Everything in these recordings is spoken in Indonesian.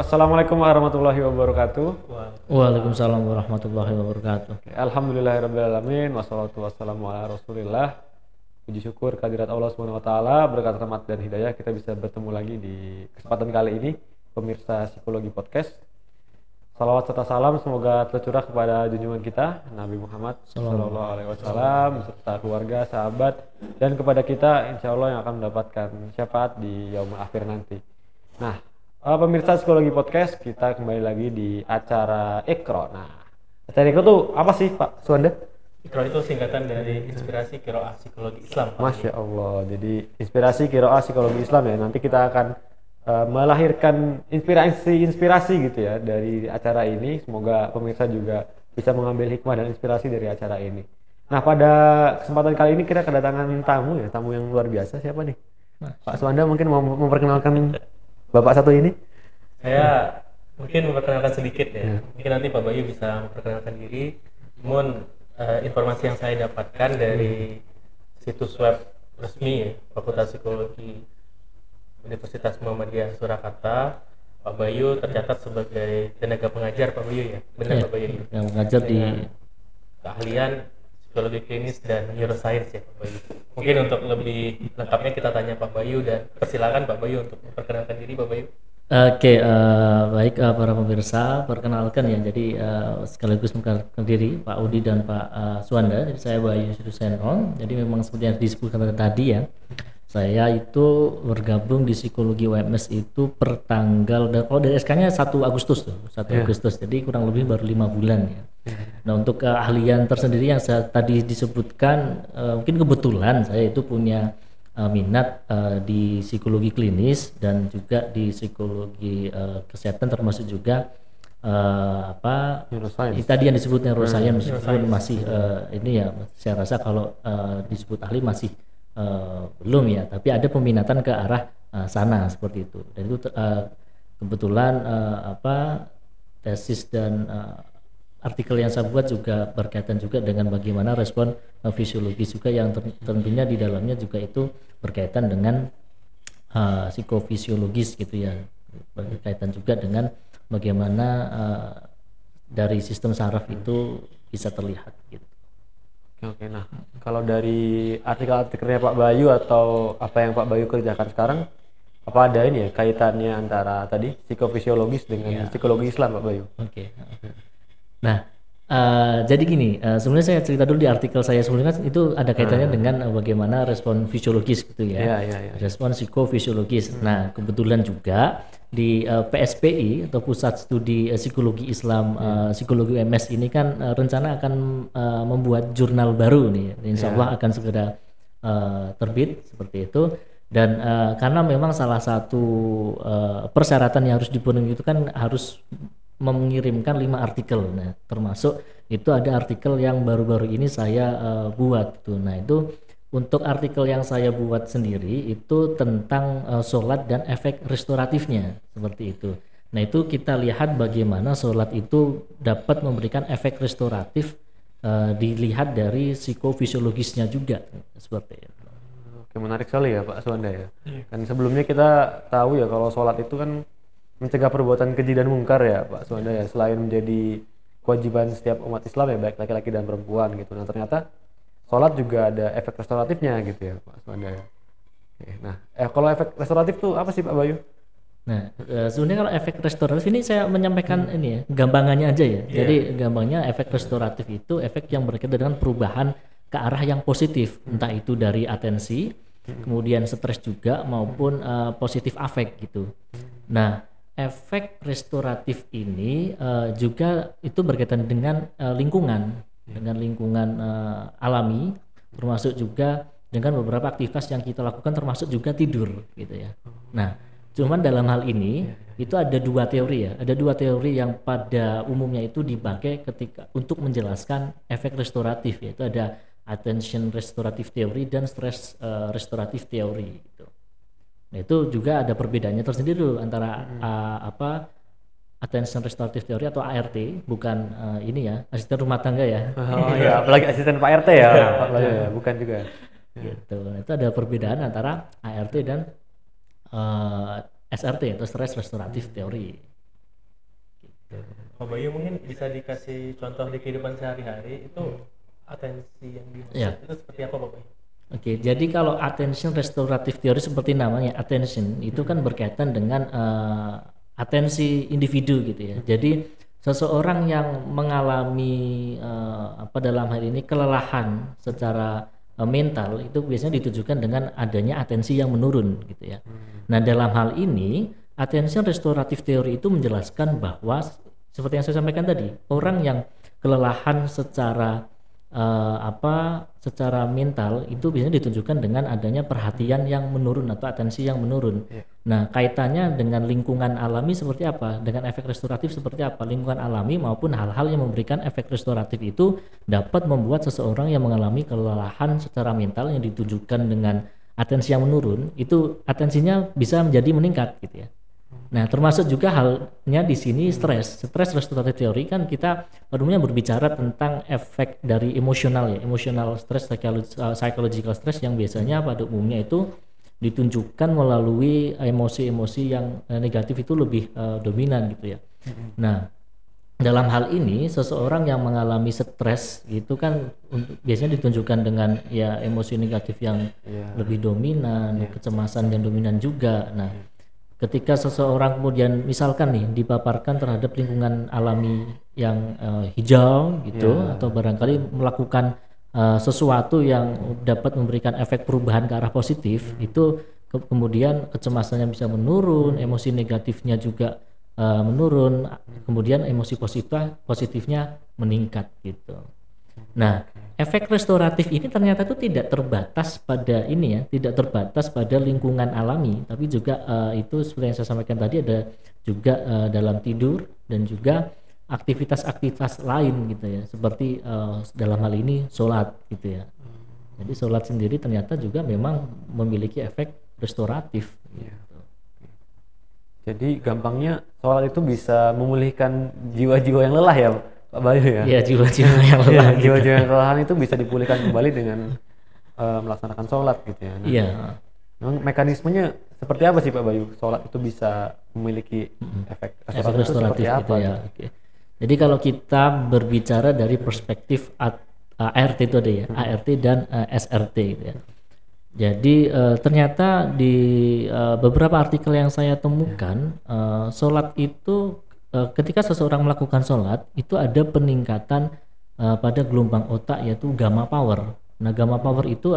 Assalamualaikum warahmatullahi wabarakatuh. Waalaikumsalam warahmatullahi wabarakatuh. Alhamdulillahirrabbilalamin. Wassalatu wassalamu ala rasulillah. Puji syukur kehadirat Allah Subhanahu wa taala, berkat rahmat dan hidayah kita bisa bertemu lagi di kesempatan kali ini, pemirsa Psikologi Podcast. Salawat serta salam semoga tercurah kepada junjungan kita Nabi Muhammad sallallahu alaihi wasallam beserta keluarga, sahabat, dan kepada kita insya Allah yang akan mendapatkan syafaat di yaumul akhir nanti. Nah, pemirsa Psikologi Podcast, kita kembali lagi di acara Iqra. Nah, acara Iqra itu apa sih Pak Suwanda? Iqra itu singkatan dari Inspirasi Qiraah Psikologi Islam. Masya Allah, jadi Inspirasi Qiraah Psikologi Islam ya. Nanti kita akan melahirkan inspirasi gitu ya dari acara ini. Semoga pemirsa juga bisa mengambil hikmah dan inspirasi dari acara ini. Nah, pada kesempatan kali ini kita kedatangan tamu yang luar biasa. Siapa nih? Pak Suwanda mungkin mau memperkenalkan Bapak satu ini? Saya mungkin memperkenalkan sedikit ya. Mungkin nanti Pak Bayu bisa memperkenalkan diri. Namun informasi yang saya dapatkan dari situs web resmi ya, Fakultas Psikologi Universitas Muhammadiyah Surakarta, Pak Bayu tercatat sebagai tenaga pengajar. Pak Bayu ya, benar Ya, Pak Bayu? yang mengajar di keahlian psikologi klinis dan neuroscience ya Pak Bayu. Mungkin untuk lebih lengkapnya kita tanya Pak Bayu, dan persilakan Pak Bayu untuk memperkenalkan diri Pak Bayu. Oke, baik para pemirsa, perkenalkan ya. Jadi sekaligus memperkenalkan diri Pak Udi dan Pak Suwanda. Jadi saya Bayu Sudusenong. Jadi memang seperti yang disebutkan tadi ya, saya itu bergabung di psikologi UMS itu per tanggal, dan kalau dari SK-nya 1 Agustus tuh, 1 Agustus. Jadi kurang lebih baru 5 bulan ya. Nah, untuk keahlian tersendiri yang saya tadi disebutkan, mungkin kebetulan saya itu punya minat di psikologi klinis dan juga di psikologi kesehatan, termasuk juga Neuroscience. tadi yang disebut neuroscience, meskipun masih ini ya, saya rasa kalau disebut ahli masih belum ya, tapi ada peminatan ke arah sana seperti itu. Dan itu kebetulan tesis dan artikel yang saya buat juga berkaitan juga dengan bagaimana respon fisiologis juga, yang tentunya di dalamnya juga itu berkaitan dengan psikofisiologis gitu ya, berkaitan juga dengan bagaimana dari sistem saraf itu bisa terlihat gitu. Oke, nah kalau dari artikel-artikelnya Pak Bayu atau apa yang Pak Bayu kerjakan sekarang, apa ada ini ya kaitannya antara tadi psikofisiologis dengan psikologi Islam Pak Bayu? Oke. Nah, jadi gini, sebenarnya saya cerita dulu di artikel saya sebelumnya kan itu ada kaitannya dengan bagaimana respon fisiologis gitu ya. Respon psikofisiologis. Nah, kebetulan juga di PSPI atau Pusat Studi Psikologi Islam, Psikologi UMS ini kan rencana akan membuat jurnal baru nih. Insya Allah akan segera terbit seperti itu. Dan karena memang salah satu persyaratan yang harus dipenuhi itu kan harus mengirimkan 5 artikel. Nah, termasuk itu ada artikel yang baru-baru ini saya buat tuh. Nah, itu untuk artikel yang saya buat sendiri itu tentang sholat dan efek restoratifnya seperti itu. Nah, itu kita lihat bagaimana sholat itu dapat memberikan efek restoratif, dilihat dari psikofisiologisnya juga seperti itu. Oke, menarik sekali ya Pak Suwanda ya. Kan sebelumnya kita tahu ya kalau sholat itu kan mencegah perbuatan keji dan mungkar ya Pak Suwanda ya, selain menjadi kewajiban setiap umat Islam ya, baik laki-laki dan perempuan gitu. Nah, ternyata sholat juga ada efek restoratifnya gitu ya Pak Suwanda ya. Oke, nah kalau efek restoratif tuh apa sih Pak Bayu? Nah, sebenarnya kalau efek restoratif ini saya menyampaikan ini ya, gampangannya aja ya. Jadi gampangnya efek restoratif itu efek yang berkaitan dengan perubahan ke arah yang positif, entah itu dari atensi, kemudian stres juga, maupun positif afek gitu. Nah, efek restoratif ini juga itu berkaitan dengan lingkungan, alami, termasuk juga dengan beberapa aktivitas yang kita lakukan, termasuk juga tidur gitu ya. Nah, cuman dalam hal ini itu ada 2 teori ya, ada 2 teori yang pada umumnya itu dipakai ketika untuk menjelaskan efek restoratif, yaitu ada attention restorative theory dan stress restorative theory gitu. Nah, itu juga ada perbedaannya tersendiri dulu antara attention restorative theory atau ART, bukan ini ya, asisten rumah tangga ya. Oh ya, apalagi asisten Pak RT ya, Pak Bayu ya, bukan juga. Gitu. Nah, itu ada perbedaan antara ART dan SRT atau stress restorative theory. Pak Bayu mungkin bisa dikasih contoh di kehidupan sehari-hari itu atensi yang dimaksud itu seperti apa Pak Bayu? Oke, jadi kalau attention restorative theory seperti namanya attention itu kan berkaitan dengan atensi individu gitu ya. Jadi seseorang yang mengalami dalam hal ini kelelahan secara mental itu biasanya ditujukan dengan adanya atensi yang menurun gitu ya. Nah, dalam hal ini attention restorative theory itu menjelaskan bahwa seperti yang saya sampaikan tadi, orang yang kelelahan secara secara mental itu biasanya ditunjukkan dengan adanya perhatian yang menurun atau atensi yang menurun. Nah, kaitannya dengan lingkungan alami seperti apa, dengan efek restoratif seperti apa. Lingkungan alami maupun hal-hal yang memberikan efek restoratif itu dapat membuat seseorang yang mengalami kelelahan secara mental yang ditunjukkan dengan atensi yang menurun, itu atensinya bisa menjadi meningkat gitu ya. Nah, termasuk juga halnya di sini stres restoratif teori kan kita umumnya berbicara tentang efek dari emosional ya, emosional stress, psychological stress yang biasanya pada umumnya itu ditunjukkan melalui emosi-emosi yang negatif itu lebih dominan gitu ya. Nah, dalam hal ini seseorang yang mengalami stres itu kan biasanya ditunjukkan dengan ya emosi negatif yang lebih dominan, kecemasan yang dominan juga. Nah, ketika seseorang kemudian misalkan nih dipaparkan terhadap lingkungan alami yang hijau gitu atau barangkali melakukan sesuatu yang dapat memberikan efek perubahan ke arah positif, itu kemudian kecemasannya bisa menurun, emosi negatifnya juga menurun, kemudian emosi positifnya meningkat gitu. Nah, efek restoratif ini ternyata itu tidak terbatas pada ini ya, tidak terbatas pada lingkungan alami, tapi juga itu seperti yang saya sampaikan tadi ada juga dalam tidur dan juga aktivitas-aktivitas lain gitu ya, seperti dalam hal ini sholat gitu ya. Jadi sholat sendiri ternyata juga memang memiliki efek restoratif. Gitu. Jadi gampangnya sholat itu bisa memulihkan jiwa-jiwa yang lelah ya Pak Bayu ya? Iya, jiwa-jiwa yang lelah. Jiwa-jiwa yang kelelahan itu bisa dipulihkan kembali dengan melaksanakan sholat gitu ya. Iya. Memang mekanismenya seperti apa sih Pak Bayu? Sholat itu bisa memiliki efek restoratif gitu apa? Ya. Oke. Jadi kalau kita berbicara dari perspektif ART itu ada ya, ART dan SRT gitu ya. Jadi ternyata di beberapa artikel yang saya temukan, sholat itu ketika seseorang melakukan sholat itu ada peningkatan pada gelombang otak yaitu gamma power. Nah, gamma power itu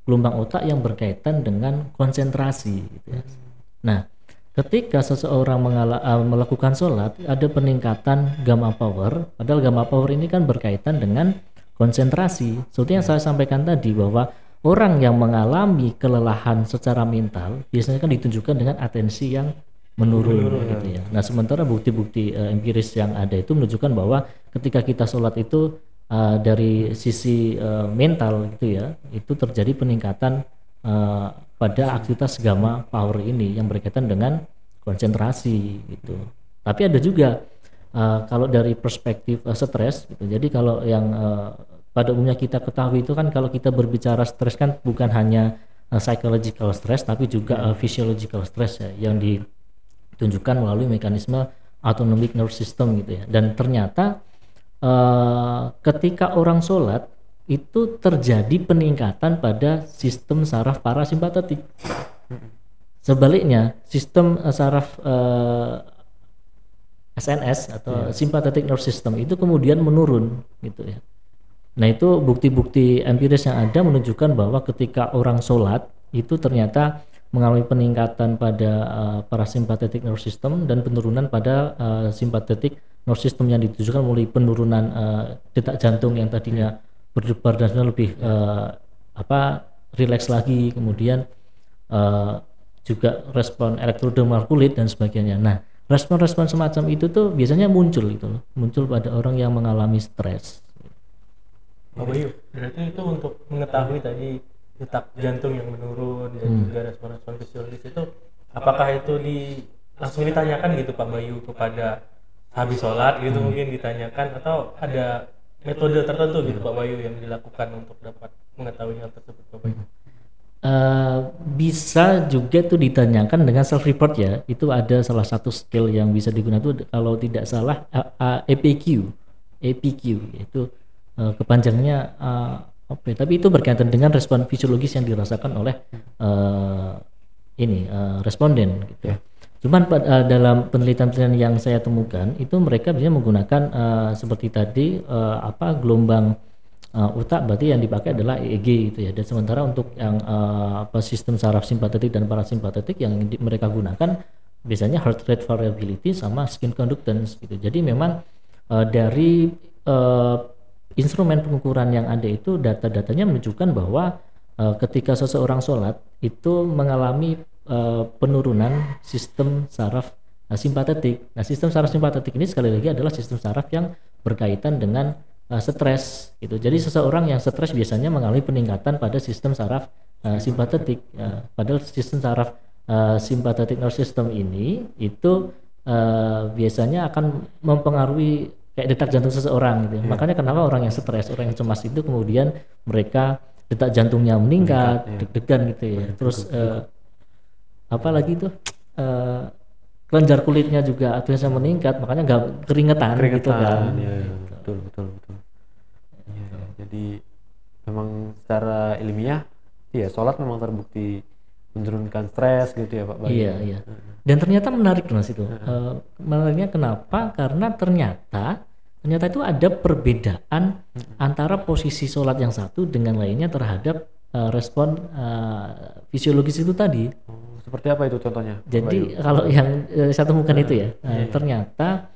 gelombang otak yang berkaitan dengan konsentrasi gitu ya. Nah, ketika seseorang melakukan sholat ada peningkatan gamma power, padahal gamma power ini kan berkaitan dengan konsentrasi. Seperti yang saya sampaikan tadi bahwa orang yang mengalami kelelahan secara mental biasanya kan ditunjukkan dengan atensi yang menurun gitu ya. Nah, sementara bukti-bukti empiris yang ada itu menunjukkan bahwa ketika kita sholat itu dari sisi mental gitu ya, itu terjadi peningkatan pada aktivitas gamma power ini yang berkaitan dengan konsentrasi gitu. Tapi ada juga kalau dari perspektif stres gitu. Jadi kalau yang pada umumnya kita ketahui itu kan kalau kita berbicara stres kan bukan hanya psychological stress tapi juga physiological stress ya, yang ditunjukkan melalui mekanisme autonomic nervous system gitu ya. Dan ternyata ketika orang sholat itu terjadi peningkatan pada sistem saraf parasimpatetik. Sebaliknya sistem saraf SNS atau sympathetic nervous system itu kemudian menurun gitu ya. Nah, itu bukti-bukti empiris yang ada menunjukkan bahwa ketika orang sholat itu ternyata mengalami peningkatan pada parasympathetic nervous system dan penurunan pada sympathetic nervous system yang ditujukan melalui penurunan detak jantung yang tadinya berdebar dan lebih rileks lagi, kemudian juga respon elektrodermal kulit dan sebagainya. Nah, respon-respon semacam itu tuh biasanya muncul pada orang yang mengalami stres. Pak Bayu, berarti itu untuk mengetahui tadi detak jantung yang menurun dan juga respon-respon fisiologis itu, apakah itu langsung ditanyakan gitu Pak Bayu kepada habis sholat gitu mungkin ditanyakan, atau ada metode tertentu gitu Pak Bayu yang dilakukan untuk dapat mengetahui hal tersebut Pak Bayu? bisa juga itu ditanyakan dengan self report ya. Itu ada salah satu skill yang bisa digunakan itu kalau tidak salah APQ itu kepanjangannya tapi itu berkaitan dengan respon fisiologis yang dirasakan oleh responden gitu. Cuman dalam penelitian yang saya temukan itu mereka bisa menggunakan seperti tadi gelombang otak, berarti yang dipakai adalah EEG gitu ya. Dan sementara untuk yang sistem saraf simpatetik dan parasimpatetik yang mereka gunakan biasanya heart rate variability sama skin conductance gitu. Jadi memang dari instrumen pengukuran yang ada itu data-datanya menunjukkan bahwa ketika seseorang sholat itu mengalami penurunan sistem saraf simpatetik. Nah, sistem saraf simpatetik ini sekali lagi adalah sistem saraf yang berkaitan dengan stres gitu. Jadi seseorang yang stres biasanya mengalami peningkatan pada sistem saraf simpatetik. Padahal sistem saraf sympathetic nervous system ini itu biasanya akan mempengaruhi kayak detak jantung seseorang gitu. Makanya kenapa orang yang stres, orang yang cemas itu kemudian mereka detak jantungnya meningkat, deg-degan gitu ya. Terus apalagi itu kelenjar kulitnya juga akhirnya meningkat, makanya nggak keringetan gitu kan. Betul. Ya, jadi memang secara ilmiah ya sholat memang terbukti menurunkan stres gitu ya Pak Bayu. Iya. Dan ternyata menarik Mas itu. Menariknya kenapa? Karena ternyata itu ada perbedaan antara posisi sholat yang satu dengan lainnya terhadap respon fisiologis itu tadi. Seperti apa itu contohnya? Jadi kalau yang saya temukan itu ya, ternyata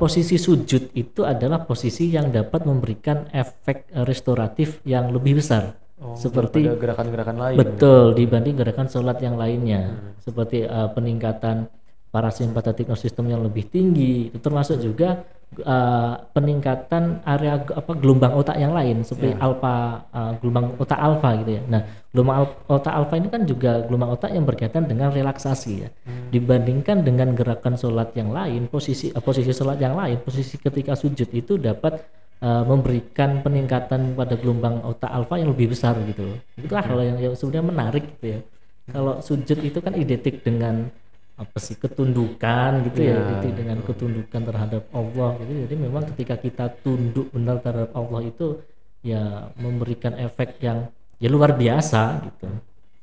posisi sujud itu adalah posisi yang dapat memberikan efek restoratif yang lebih besar. Seperti gerakan-gerakan lain. Betul, dibanding gerakan sholat yang lainnya. Seperti peningkatan parasimpatetic nervous system yang lebih tinggi, itu termasuk juga peningkatan area gelombang otak yang lain seperti gelombang otak alfa gitu ya. Nah, gelombang otak alfa ini kan juga gelombang otak yang berkaitan dengan relaksasi ya. Dibandingkan dengan gerakan sholat yang lain, posisi sholat yang lain, posisi ketika sujud itu dapat memberikan peningkatan pada gelombang otak alfa yang lebih besar gitu. Itu hal yang sebenarnya menarik gitu ya. Kalau sujud itu kan identik dengan ketundukan gitu ya, dengan ketundukan terhadap Allah gitu. Jadi memang ketika kita tunduk benar terhadap Allah itu ya memberikan efek yang ya luar biasa gitu.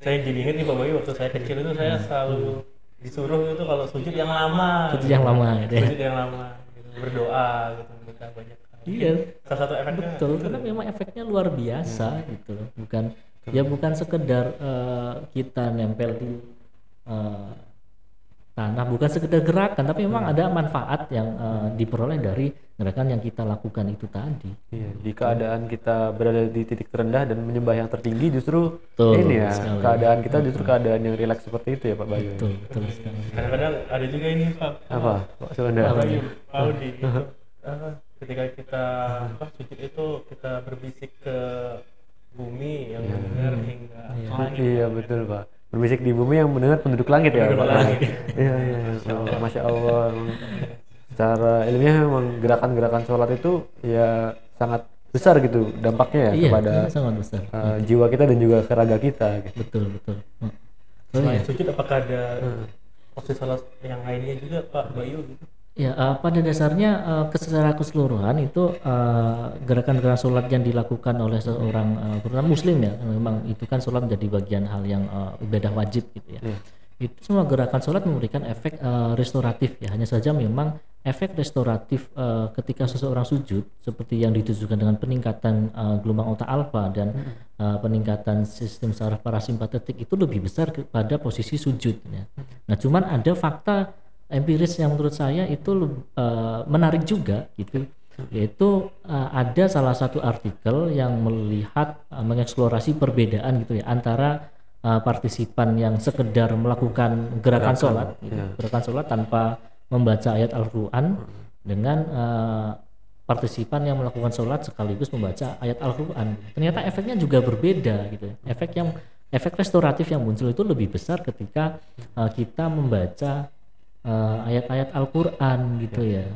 Saya jadi ingat nih Pak Bayu, waktu saya kecil itu saya selalu disuruh itu kalau sujud yang lama. Sujud yang lama gitu ya. Sujud yang lama gitu, berdoa gitu, minta banyak. Iya. Salah satu efeknya. Betul, karena memang efeknya luar biasa gitu loh. Bukan sekedar kita nempel di tanah, bukan sekedar gerakan, tapi memang ada manfaat yang diperoleh dari gerakan yang kita lakukan itu tadi. Iya, di keadaan kita berada di titik terendah dan menyembah yang tertinggi justru sekali. Keadaan kita justru keadaan yang rileks seperti itu ya Pak Bayu. Betul sekali. Kadang-kadang ada juga ini Pak. Apa? Pak Sulanda. Pak Bayu, Audi itu ketika kita sujud itu kita berbisik ke bumi yang mendengar hingga langit. Iya betul Pak. Berbisik di bumi yang mendengar penduduk langit ya Pak. Iya. Masya Allah. Secara ilmiah memang gerakan-gerakan sholat itu ya sangat besar gitu dampaknya ya kepada sangat besar. Jiwa kita dan juga ke raga kita. Gitu. Betul. Selain sujud apakah ada posisi sholat yang lainnya juga Pak Bayu? Ya, pada dasarnya secara keseluruhan itu gerakan-gerakan sholat yang dilakukan oleh seorang terutama muslim ya, memang itu kan sholat menjadi bagian hal yang ibadah wajib gitu ya. Itu semua gerakan sholat memberikan efek restoratif ya, hanya saja memang efek restoratif ketika seseorang sujud seperti yang ditujukan dengan peningkatan gelombang otak alfa dan peningkatan sistem saraf parasimpatetik itu lebih besar pada posisi sujud ya. Nah, cuman ada fakta empiris yang menurut saya itu menarik juga gitu, yaitu ada salah satu artikel yang melihat mengeksplorasi perbedaan gitu ya antara partisipan yang sekedar melakukan gerakan sholat gitu, gerakan sholat tanpa membaca ayat Al-Quran dengan partisipan yang melakukan sholat sekaligus membaca ayat Al-Quran. Ternyata efeknya juga berbeda gitu. Efek restoratif yang muncul itu lebih besar ketika kita membaca ayat-ayat Al-Quran gitu ya.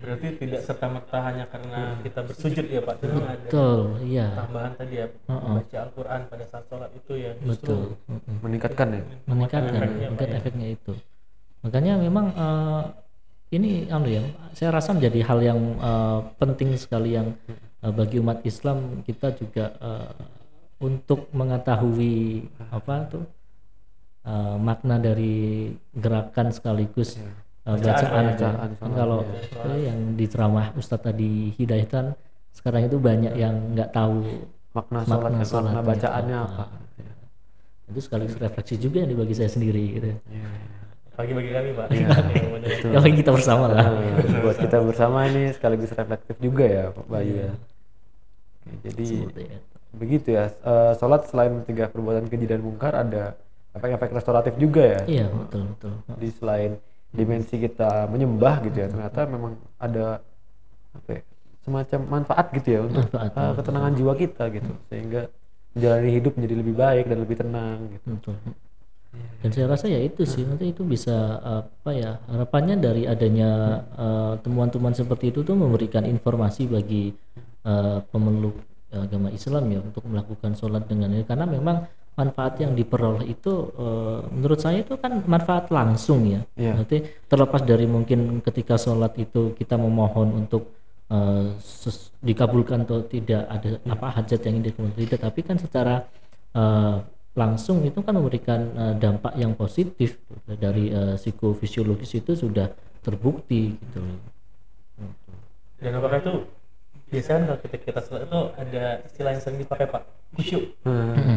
Berarti tidak serta-merta hanya karena kita bersujud ya Pak, tapi betul, ada iya. tambahan tadi ya, baca Al-Quran pada saat sholat itu yang justru meningkatkan efeknya itu. Makanya memang ini ya, saya rasa menjadi hal yang penting sekali yang bagi umat Islam kita juga untuk mengetahui makna dari gerakan sekaligus bacaan kan kalau yang di ceramah Ustadz tadi Hidayat kan sekarang itu banyak yang nggak tahu makna bacaannya apa. Itu sekaligus refleksi juga yang bagi saya sendiri gitu. Bagi kami Pak. Ya bagi kita bersama lah. Buat kita bersama ini sekaligus reflektif juga ya Pak Bayu ya. Jadi begitu ya. Sholat selain mencegah perbuatan keji dan mungkar ada efek-efek restoratif juga ya. Iya betul. Di selain dimensi kita menyembah gitu ya, ternyata memang ada semacam manfaat gitu ya untuk ketenangan jiwa kita gitu, sehingga menjalani hidup menjadi lebih baik dan lebih tenang gitu. Betul. Dan saya rasa ya itu sih nanti itu bisa harapannya dari adanya temuan-temuan seperti itu tuh memberikan informasi bagi pemeluk agama Islam ya untuk melakukan sholat dengan ini, karena memang manfaat yang diperoleh itu menurut saya itu kan manfaat langsung ya. Nanti terlepas dari mungkin ketika sholat itu kita memohon untuk dikabulkan atau tidak ada hajat yang ingin dikabulkan tidak, tapi kan secara langsung itu kan memberikan dampak yang positif dari psikofisiologis itu sudah terbukti gitu. Dan apakah itu biasanya kalau kita sholat itu ada istilah yang sering dipakai Pak, khusyuk.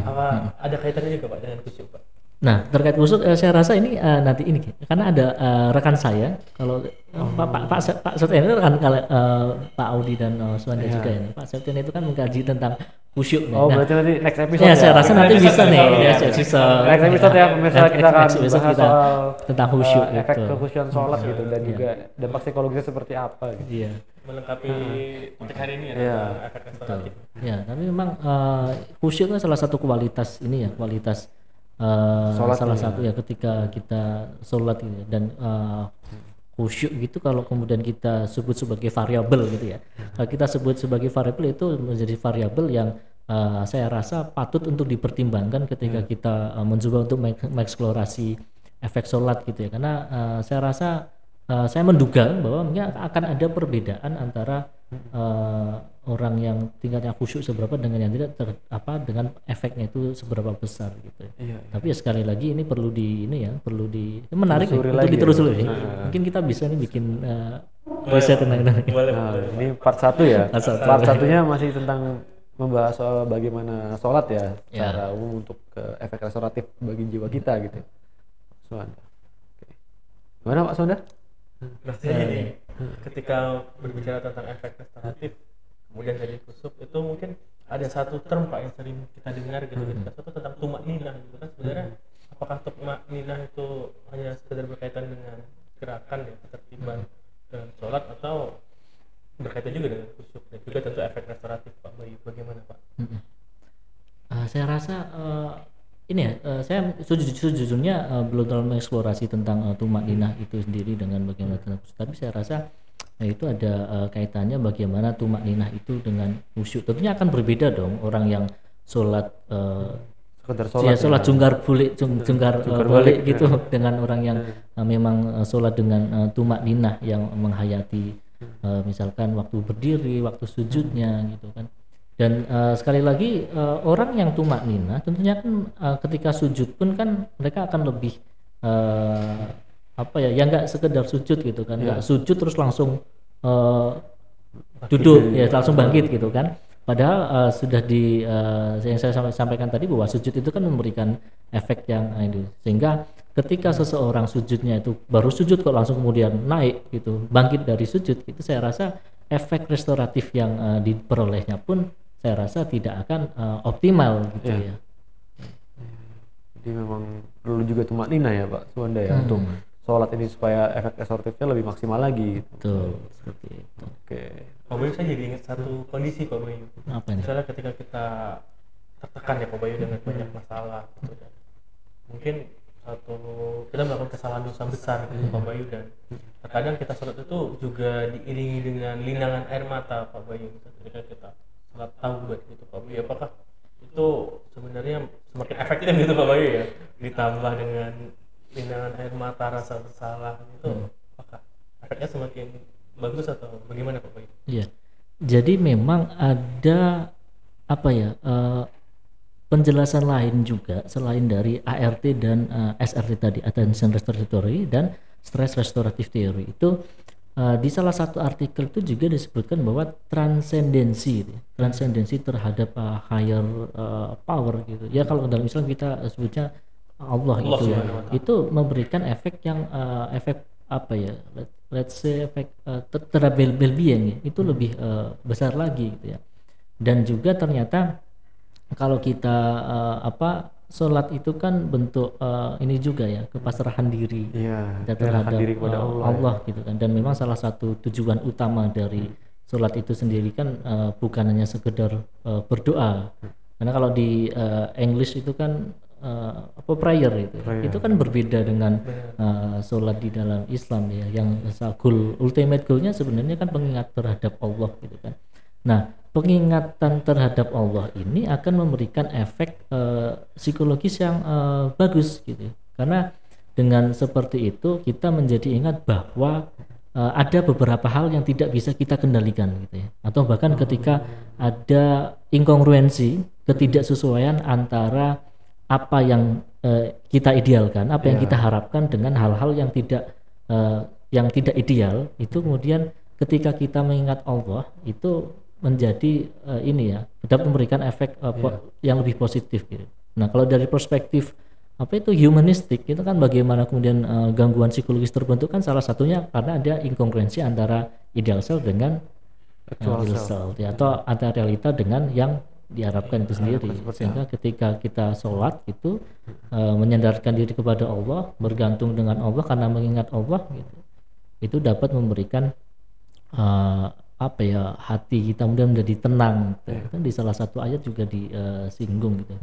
Apa ada kaitannya juga Pak dengan khusyuk Pak? Nah terkait khusyuk saya rasa ini nanti ini karena ada rekan saya kalau Pak Septian itu kan kalau Pak Audi dan Suwanda juga ya. Pak Septian itu kan mengkaji tentang khusyuk. Berarti nanti next episode ya. Saya rasa nanti bisa nih. Next episode ya pemirsa, kita akan bahas soal tentang khusyuk, efek kekhusyukan sholat gitu dan juga dampak psikologisnya seperti apa gitu. Iya. Melengkapi untuk hari ini ya efek restoratif. Ya, tapi memang khusyuk itu salah satu kualitas ini ya, kualitas salah satu ya ketika kita sholat ini dan khusyuk gitu kalau kemudian kita sebut sebagai variabel gitu ya. Kalau kita sebut sebagai variabel itu menjadi variabel yang saya rasa patut untuk dipertimbangkan ketika kita mencoba untuk mengeksplorasi efek sholat gitu ya. Karena saya rasa saya menduga bahwa mungkin akan ada perbedaan antara orang yang tingkatnya khusyuk seberapa dengan yang tidak dengan efeknya itu seberapa besar gitu. Tapi ya sekali lagi ini perlu menarik nih, untuk ditelusuri. Mungkin kita bisa nih bikin riset tentang ini part 1 ya. Part 1-nya masih tentang membahas soal bagaimana sholat ya secara umum untuk efek restoratif bagi jiwa kita gitu. Suwanda. Gimana Pak Suwanda? Nah, jadi ketika berbicara tentang efek restoratif kemudian dari khusyuk itu mungkin ada satu term Pak yang sering kita dengar gitu ketika itu tentang tumak ninah gitu kan. Sebenarnya apakah tumak ninah itu hanya sekedar berkaitan dengan gerakan ya, ketertiban dalam sholat atau berkaitan juga dengan khusyuk dan juga tentu efek restoratif Pak Bayu, bagaimana Pak? Saya rasa saya sejujurnya belum terlalu mengeksplorasi tentang tumak ninah itu sendiri dengan bagaimana khusyuk, tapi saya rasa itu ada kaitannya bagaimana tumak ninah itu dengan khusyuk. Tentunya akan berbeda dong orang yang sholat sholat jungkar balik gitu dengan orang yang memang sholat dengan tumak ninah yang menghayati misalkan waktu berdiri, waktu sujudnya gitu kan. Dan sekali lagi orang yang tumak ninah tentunya kan ketika sujud pun kan mereka akan lebih yang nggak sekedar sujud gitu kan, nggak sujud terus langsung duduk ya langsung bangkit gitu kan. Padahal sudah yang saya sampaikan tadi bahwa sujud itu kan memberikan efek yang itu, sehingga ketika seseorang sujudnya itu baru sujud kok langsung kemudian naik gitu, bangkit dari sujud, itu saya rasa efek restoratif yang diperolehnya pun saya rasa tidak akan optimal gitu ya. Jadi memang perlu juga tumak ninah ya Pak Suwanda ya untuk sholat ini supaya efek restoratifnya lebih maksimal lagi. Betul, seperti itu. Oke. Pak Bayu, saya jadi ingat satu kondisi Pak Bayu. Apa ini? Misalnya ketika kita tertekan ya Pak Bayu dengan banyak masalah gitu, dan mungkin kita melakukan kesalahan dosa besar gitu Pak Bayu, dan terkadang kita sholat itu juga diiringi dengan linangan air mata Pak Bayu ketika kita sholat taubat gitu Pak Bayu. Apakah itu sebenarnya semakin efektif gitu Pak Bayu ya, ditambah dengan linangan air mata rasa bersalah itu, apakah efeknya semakin bagus atau bagaimana Pak Bayu? Iya, jadi memang ada apa ya, penjelasan lain juga selain dari ART dan SRT tadi, Attention Restorative Theory dan Stress Restorative Theory. Itu di salah satu artikel itu juga disebutkan bahwa transendensi terhadap higher power gitu ya, kalau dalam Islam kita sebutnya Allah gitu ya, itu memberikan efek yang efek apa ya, let's say efek terhadap well-being ya, itu lebih besar lagi gitu ya. Dan juga ternyata kalau kita sholat itu kan bentuk ini juga ya, kepasrahan diri terhadap diri kepada Allah gitu kan. Dan memang salah satu tujuan utama dari sholat itu sendiri kan bukan hanya sekedar berdoa, karena kalau di English itu kan prayer itu kan berbeda dengan sholat di dalam Islam ya, yang ultimate goalnya sebenarnya kan pengingat terhadap Allah gitu kan. Nah, pengingatan terhadap Allah ini akan memberikan efek psikologis yang bagus gitu, karena dengan seperti itu kita menjadi ingat bahwa ada beberapa hal yang tidak bisa kita kendalikan gitu ya, atau bahkan ketika ada inkongruensi, ketidaksesuaian antara apa yang kita idealkan, apa yang kita harapkan dengan hal-hal yang tidak ideal, itu kemudian ketika kita mengingat Allah itu menjadi ini ya, dapat memberikan efek yang lebih positif gitu. Nah, kalau dari perspektif humanistik itu kan bagaimana kemudian gangguan psikologis terbentuk kan salah satunya karena ada inkongruensi antara ideal self dengan real self ya, atau antara realita dengan yang diharapkan itu sendiri. Sehingga ketika kita sholat itu menyandarkan diri kepada Allah, bergantung dengan Allah karena mengingat Allah gitu, itu dapat memberikan hati kita kemudian menjadi tenang gitu. Kan di salah satu ayat juga disinggung gitu.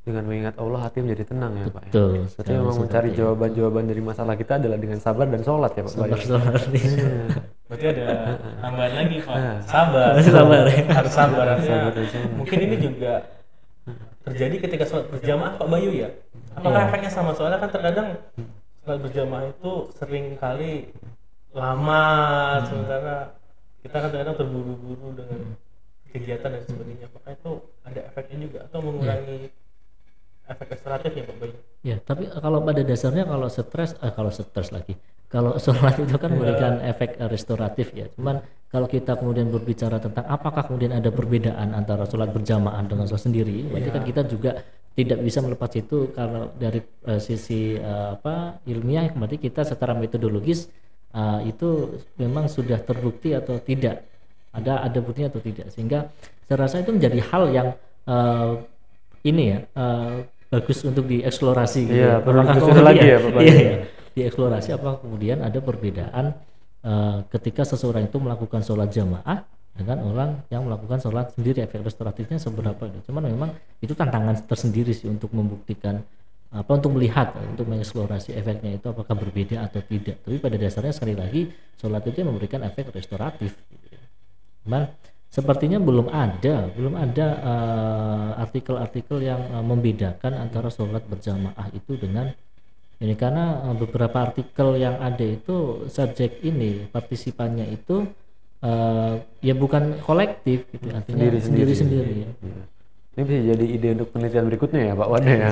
Dengan mengingat Allah hati menjadi tenang ya Pak. Betul. Berarti memang mencari jawaban-jawaban dari masalah kita adalah dengan sabar dan sholat ya Pak. Sabar. Berarti ada tambahan lagi Pak. Sabar. Harus sabar. Mungkin ini juga terjadi ketika sholat berjamaah Pak Bayu ya. Apakah efeknya sama? Soalnya kan terkadang sholat berjamaah itu sering kali lama, sementara kita kan kadang terburu-buru dengan kegiatan dan sebagainya. Apakah itu ada efeknya juga atau mengurangi efek restoratifnya Pak Bayu? Ya, tapi kalau pada dasarnya kalau sholat itu kan memberikan efek restoratif ya. Cuman kalau kita kemudian berbicara tentang apakah kemudian ada perbedaan antara sholat berjamaah dengan sholat sendiri, berarti kan kita juga tidak bisa melepas itu. Kalau dari sisi ilmiah, berarti kita secara metodologis itu memang sudah terbukti atau tidak, ada buktinya atau tidak, sehingga saya rasa itu menjadi hal yang bagus untuk dieksplorasi gitu. Iya, perlu dieksplorasi lagi ya Bapak. Iya, dieksplorasi apa kemudian ada perbedaan ketika seseorang itu melakukan sholat jamaah dengan orang yang melakukan sholat sendiri, efek restoratifnya seberapa gitu. Cuman memang itu tantangan tersendiri sih untuk membuktikan untuk melihat, untuk mengeksplorasi efeknya itu apakah berbeda atau tidak. Tapi pada dasarnya sekali lagi sholat itu memberikan efek restoratif gitu. Cuman sepertinya belum ada artikel-artikel yang membedakan antara sholat berjamaah itu dengan ini, karena beberapa artikel yang ada itu subjek ini partisipannya itu ya bukan kolektif gitu, artinya sendiri-sendiri ya. Ini bisa jadi ide untuk penelitian berikutnya ya Pak Wan ya.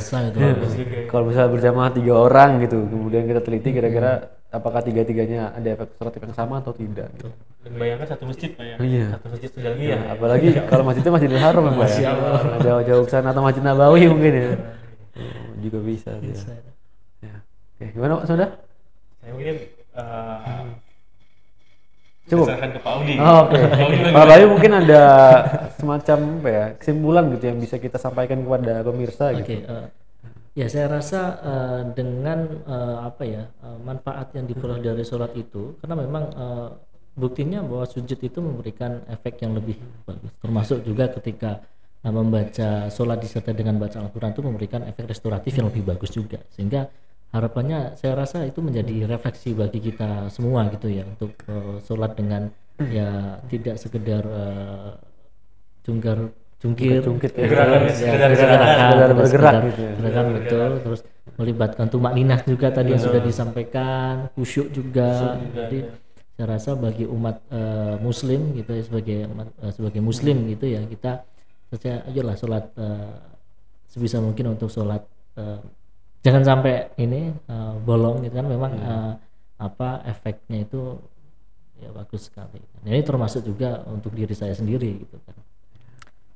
Kalau misalnya berjamaah 3 orang gitu, kemudian kita teliti kira-kira apakah tiga-tiganya ada efek restoratif yang sama atau tidak gitu. Dan bayangkan satu masjid Pak ya. Satu masjid Sudalmiyah. Apalagi kalau masjidnya Masjidil Haram ya Pak ya. Jauh-jauh ke sana atau Masjid Nabawi mungkin ya. Juga bisa. Ya. Oke, gimana Pak Sudah? Saya mungkin cukup. Serahkan ke Pak Audi. Oke. Pak Bayu mungkin ada semacam kesimpulan gitu yang bisa kita sampaikan kepada pemirsa gitu. Ya, saya rasa dengan manfaat yang diperoleh dari sholat itu, karena memang buktinya bahwa sujud itu memberikan efek yang lebih bagus, termasuk juga ketika membaca sholat disertai dengan baca Al-Quran itu memberikan efek restoratif yang lebih bagus juga, sehingga harapannya saya rasa itu menjadi refleksi bagi kita semua gitu ya, untuk sholat dengan ya tidak sekedar jungkir ya. gerakan bergerak gitu ya. gerakan betul, terus melibatkan tumak ninah juga tadi yang sudah disampaikan, khusyuk juga. Jadi saya rasa bagi umat muslim gitu ya, sebagai muslim gitu ya, kita ayolah sholat sebisa mungkin untuk sholat jangan sampai ini bolong gitu kan, memang efeknya itu ya bagus sekali. Nah, ini termasuk juga untuk diri saya sendiri gitu kan.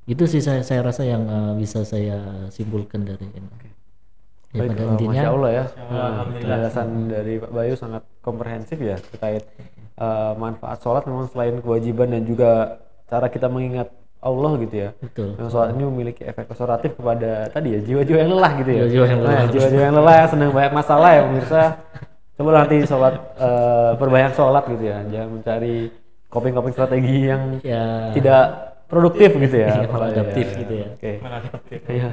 Itu sih saya rasa yang bisa saya simpulkan dari ini. Ya, pada intinya, Masya Allah ya, penjelasan dari Pak Bayu sangat komprehensif ya terkait manfaat sholat memang selain kewajiban dan juga cara kita mengingat Allah gitu ya. Betul. Yang sholat ini memiliki efek restoratif kepada tadi ya jiwa-jiwa yang lelah gitu ya. Jiwa-jiwa yang lelah yang senang banyak masalah ya pemirsa. Coba nanti sholat perbanyak sholat gitu ya. Jangan mencari coping-coping strategi yang tidak produktif gitu ya. Adaptif gitu ya. Oke. Iya.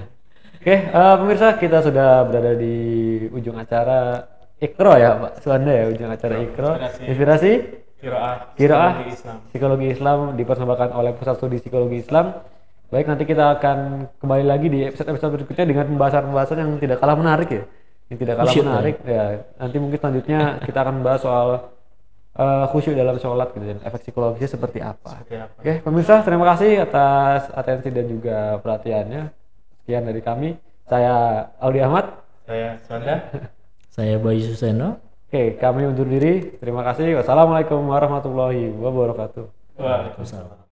Oke, pemirsa, kita sudah berada di ujung acara Iqra ya Pak Suanda ya, ujung acara Iqra. Inspirasi Qiraah Psikologi Islam dipersembahkan oleh Pusat Studi Psikologi Islam. Baik, nanti kita akan kembali lagi di episode berikutnya dengan pembahasan-pembahasan yang tidak kalah menarik ya. Yang tidak kalah menarik ya. Nanti mungkin selanjutnya kita akan bahas soal khusyuk dalam sholat gitu, dan efek psikologisnya seperti apa. Oke, pemirsa, terima kasih atas atensi dan juga perhatiannya. Sekian dari kami. Saya Audi Ahmad. Saya Suanda. Saya Bayu Suseno. Oke, kami undur diri. Terima kasih. Wassalamualaikum warahmatullahi wabarakatuh. Waalaikumsalam.